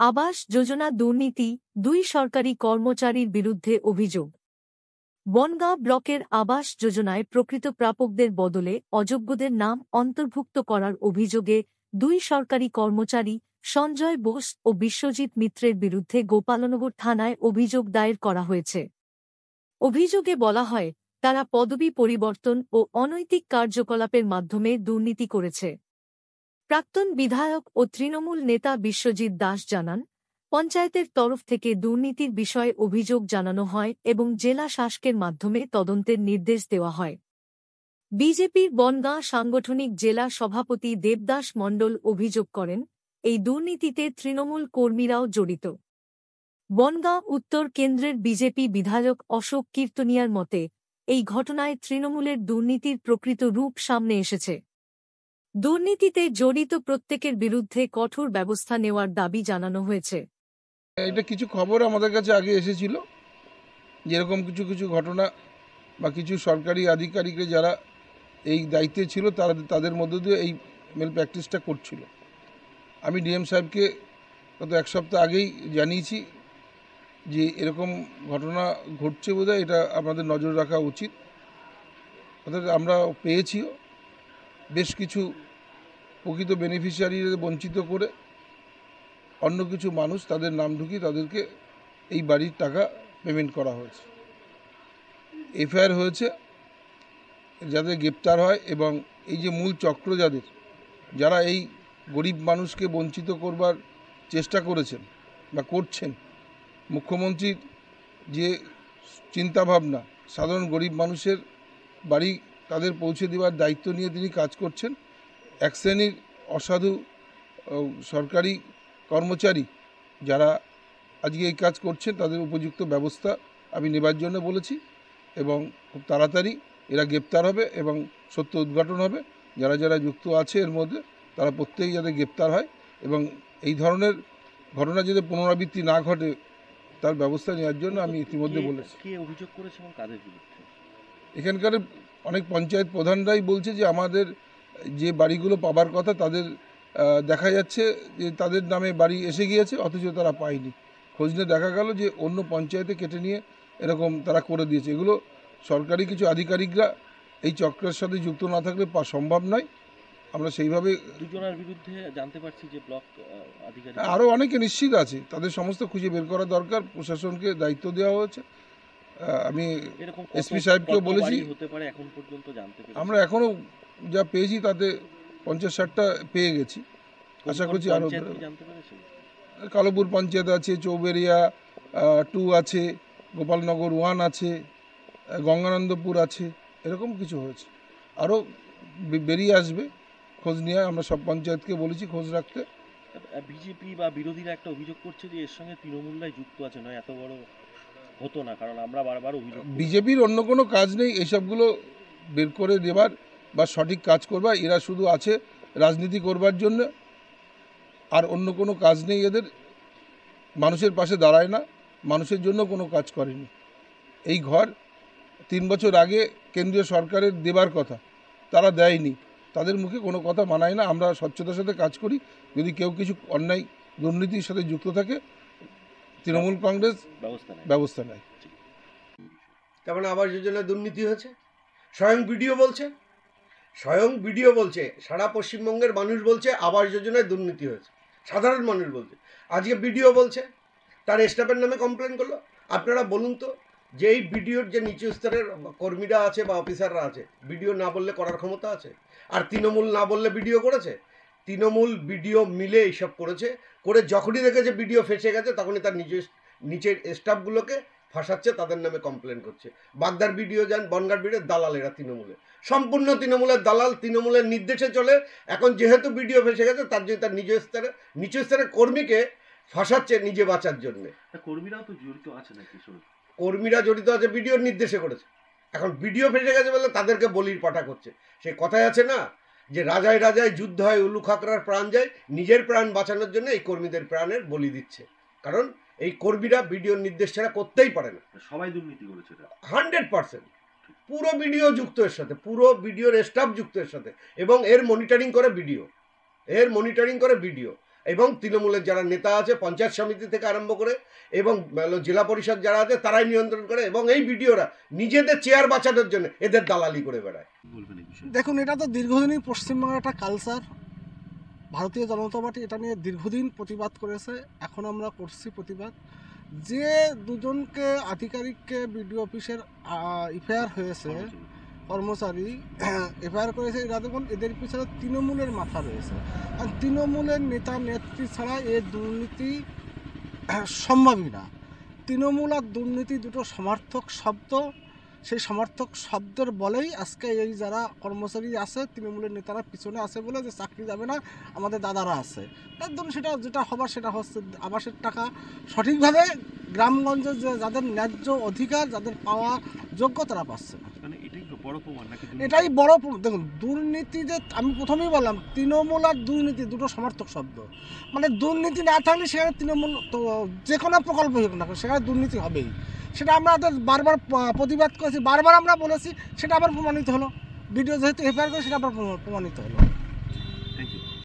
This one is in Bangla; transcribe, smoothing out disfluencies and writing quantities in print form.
আবাস যোজনা দুর্নীতি, ২ সরকারি কর্মচারীর বিরুদ্ধে অভিযোগ। বনগাঁ ব্লকের আবাস যোজনায় প্রকৃত প্রাপকদের বদলে অযোগ্যদের নাম অন্তর্ভুক্ত করার অভিযোগে ২ সরকারি কর্মচারী সঞ্জয় বোস ও বিশ্বজিৎ মিত্রের বিরুদ্ধে গোপালনগর থানায় অভিযোগ দায়ের করা হয়েছে। অভিযোগে বলা হয়, তারা পদবি পরিবর্তন ও অনৈতিক কার্যকলাপের মাধ্যমে দুর্নীতি করেছে। প্রাক্তন বিধায়ক ও তৃণমূল নেতা বিশ্বজিৎ দাস জানান, পঞ্চায়েতের তরফ থেকে দুর্নীতির বিষয়ে অভিযোগ জানানো হয় এবং জেলা শাসকের মাধ্যমে তদন্তের নির্দেশ দেওয়া হয়। বিজেপির বনগাঁ সাংগঠনিক জেলা সভাপতি দেবদাস মণ্ডল অভিযোগ করেন, এই দুর্নীতিতে তৃণমূল কর্মীরাও জড়িত। বনগাঁ উত্তর কেন্দ্রের বিজেপি বিধায়ক অশোক কীর্তনিয়ার মতে, এই ঘটনায় তৃণমূলের দুর্নীতির প্রকৃত রূপ সামনে এসেছে। দুর্নীতিতে জড়িত প্রত্যেকের বিরুদ্ধে কঠোর ব্যবস্থা নেওয়ার দাবি জানানো হয়েছে। এটা কিছু খবর আমাদের কাছে আগে এসেছিল, যেরকম কিছু কিছু ঘটনা বা কিছু সরকারি আধিকারিকরা যারা এই দায়িত্বে ছিল তাদের মধ্য দিয়ে এই মেল প্র্যাকটিসটা করছিল। আমি ডিএম সাহেবকে গত 1 সপ্তাহ আগেই জানিয়েছি যে এরকম ঘটনা ঘটছে বোধহয়, এটা আমাদের নজর রাখা উচিত। অর্থাৎ আমরা পেয়েছিও বেশ কিছু প্রকৃত বেনিফিশিয়ারিদের বঞ্চিত করে অন্য কিছু মানুষ তাদের নাম ঢুকিয়ে তাদেরকে এই বাড়ির টাকা পেমেন্ট করা হয়েছে। এফআইআর হয়েছে, যাদের গ্রেপ্তার হয় এবং এই যে মূল চক্র যারা এই গরিব মানুষকে বঞ্চিত করবার চেষ্টা করেছেন বা করছেন, মুখ্যমন্ত্রীর যে চিন্তাভাবনা সাধারণ গরিব মানুষের বাড়ি তাদের পৌঁছে দেওয়ার দায়িত্ব নিয়ে তিনি কাজ করছেন, এক শ্রেণীর অসাধু সরকারি কর্মচারী যারা আজকে এই কাজ করছেন তাদের উপযুক্ত ব্যবস্থা আমি নেবার জন্য বলেছি এবং খুব তাড়াতাড়ি এরা গ্রেপ্তার হবে এবং সত্য উদ্ঘাটন হবে। যারা যারা যুক্ত আছে এর মধ্যে তারা প্রত্যেকেই যাতে গ্রেপ্তার হয় এবং এই ধরনের ঘটনা যাতে পুনরাবৃত্তি না ঘটে তার ব্যবস্থা নেওয়ার জন্য আমি ইতিমধ্যে বলেছি। কে অভিযোগ করেছে এবং কাদের বিরুদ্ধে? এখানকার অনেক পঞ্চায়েত প্রধানরাই বলছে যে আমাদের যে বাড়িগুলো পাবার কথা তাদের দেখা যাচ্ছে যে তাদের নামে বাড়ি এসে গিয়েছে অথচ তারা পায়নি। খোঁজ নিয়ে দেখা গেল যে অন্য পঞ্চায়েতে কেটে নিয়ে এরকম তারা করে দিয়েছে। এগুলো সরকারি কিছু আধিকারিকরা এই চক্রের সাথে যুক্ত না থাকলে সম্ভব নয়। আমরা সেইভাবে দুজনের বিরুদ্ধে জানতে পারছি যে ব্লক আধিকারিক আরও অনেকে নিশ্চিত আছে, তাদের সমস্ত খুঁজে বের করা দরকার। প্রশাসনকে দায়িত্ব দেওয়া হয়েছে। আমি এসপি সাহেবকেও বলেছি, এখন পর্যন্ত জানতে পেরেছি আমরা এখনও যা পেয়েছি তাতে 50-60টা পেয়ে গেছি। আশা করছি আরও জানতে পেরেছি। কালোপুর পঞ্চায়েত আছে, চৌবেরিয়া 2 আছে, গোপালনগর 1 আছে, গঙ্গানন্দপুর আছে, এরকম কিছু হয়েছে। আরও বেরিয়ে আসবে, খোঁজ নিয়ে আমরা সব পঞ্চায়েতকে বলেছি খোঁজ রাখতে। বিজেপি বা বিরোধীরা একটা অভিযোগ করছে যে এর সঙ্গে তৃণমূলরাই যুক্ত আছে, নয় এত বড় হতো না, কারণ আমরা বারবার অভিযোগ। বিজেপির অন্য কোনো কাজ নেই এসবগুলো বের করে দেবার বা সঠিক কাজ করবার। এরা শুধু আছে রাজনীতি করবার জন্য, আর অন্য কোনো কাজ নেই এদের। মানুষের পাশে দাঁড়ায় না, মানুষের জন্য কোনো কাজ করেনি। এই ঘর 3 বছর আগে কেন্দ্রীয় সরকারের দেবার কথা, তারা দেয়নি। তাদের মুখে কোনো কথা মানায় না। আমরা স্বচ্ছতার সাথে কাজ করি। যদি কেউ কিছু অন্যায় দুর্নীতির সাথে যুক্ত থাকে, তৃণমূল কংগ্রেস ব্যবস্থা নেয়। তার মানে আবাস যোজনায় দুর্নীতি হয়েছে, স্বয়ং ভিডিও বলছে, সারা পশ্চিমবঙ্গের মানুষ বলছে আবাস যোজনায় দুর্নীতি হয়েছে, সাধারণ মানুষ বলছে। আজকে ভিডিও বলছে, তার স্টাফের নামে কমপ্লেন করলো। আপনারা বলুন তো, যে এই ভিডিওর যে নিচু স্তরের কর্মীরা আছে বা অফিসাররা আছে, ভিডিও না বললে করার ক্ষমতা আছে? আর তৃণমূল না বললে ভিডিও করেছে? তৃণমূল ভিডিও মিলে এইসব করেছে, করে যখনই দেখেছে ভিডিও ফেসে গেছে তখনই তার নিচের স্টাফগুলোকে ফাঁসাচ্ছে, তাদের নামে কমপ্লেন করছে। বাগদার ভিডিও যান, বনগার ভিডিও, দালাল এরা তৃণমূলের, সম্পূর্ণ তৃণমূলের দালাল, তৃণমূলের নির্দেশে চলে। এখন যেহেতু ভিডিও ফেসে গেছে তার জন্য তার নিচু স্তরের কর্মীকে ফাঁসাচ্ছে নিজে বাঁচার জন্য। কর্মীরাও তো জড়িত আছে নাকি? কর্মীরা জড়িত আছে, ভিডিওর নির্দেশে করেছে। এখন ভিডিও ফেসে গেছে বলে তাদেরকে বলির পাঠা করছে। সে কথাই আছে না যে রাজায় রাজায় যুদ্ধ হয়, উলু খাকড়ার প্রাণ যায়। নিজের প্রাণ বাঁচানোর জন্য এই কর্মীদের প্রাণের বলি দিচ্ছে, কারণ এই কর্মীরা ভিডিওর নির্দেশ ছাড়া করতেই পারে না। সবাই দুর্নীতি করেছে 100%। পুরো ভিডিও যুক্ত এর সাথে, পুরো ভিডিওর স্টাফ যুক্ত এর সাথে, এবং এর মনিটরিং করে ভিডিও। এবং তৃণমূলের যারা নেতা আছে পঞ্চায়েত সমিতি থেকে আরম্ভ করে এবং জেলা পরিষদ যারা আছে তারাই নিয়ন্ত্রণ করে, এবং এই ভিডিওরা নিজেদের চেয়ার বাঁচানোর জন্য এদের দালালি করে বেড়ায়। বলবেন এই বিষয়ে? দেখুন, এটা তো দীর্ঘদিনই পশ্চিমবঙ্গের একটা কালচার। ভারতীয় জনতা পার্টি এটা নিয়ে দীর্ঘদিন প্রতিবাদ করেছে, এখন আমরা করছি প্রতিবাদ। যে দুজনকে আধিকারিককে বিডিও অফিসের এফআইআর হয়েছে, কর্মচারী এফআইআর করেছে, এরা দেখুন এদের পিছনে তৃণমূলের মাথা রয়েছে। আর তৃণমূলের নেতা নেত্রী ছাড়া এ দুর্নীতি সম্ভবই না। তৃণমূল আর দুর্নীতি দুটো সমার্থক শব্দ, সেই সমার্থক শব্দের বলেই আজকে এই যারা কর্মচারী আছে তৃণমূলের নেতারা পিছনে আছে বলে যে চাকরি যাবে না, আমাদের দাদারা আছে, তার জন্য সেটা যেটা হবার সেটা হচ্ছে। আবাসের টাকা সঠিকভাবে গ্রামগঞ্জে যে যাদের ন্যায্য অধিকার, যাদের পাওয়া যোগ্য, তারা পাচ্ছে না। মানে এটাই বড় প্রমাণ নাকি? এটাই বড় দেখুন, দুর্নীতি যে আমি প্রথমেই বললাম, তৃণমূল আর দুর্নীতি দুটো সমার্থক শব্দ। মানে দুর্নীতি না থাকলে সেখানে তৃণমূল তো যে কোনো প্রকল্প হোক না, সেখানে দুর্নীতি হবেই। সেটা আমরা বারবার প্রতিবাদ করেছি, বারবার আমরা বলেছি, সেটা আবার প্রমাণিত হলো। ভিডিও যেহেতু এফআইআর করে সেটা আবার প্রমাণিত হলো।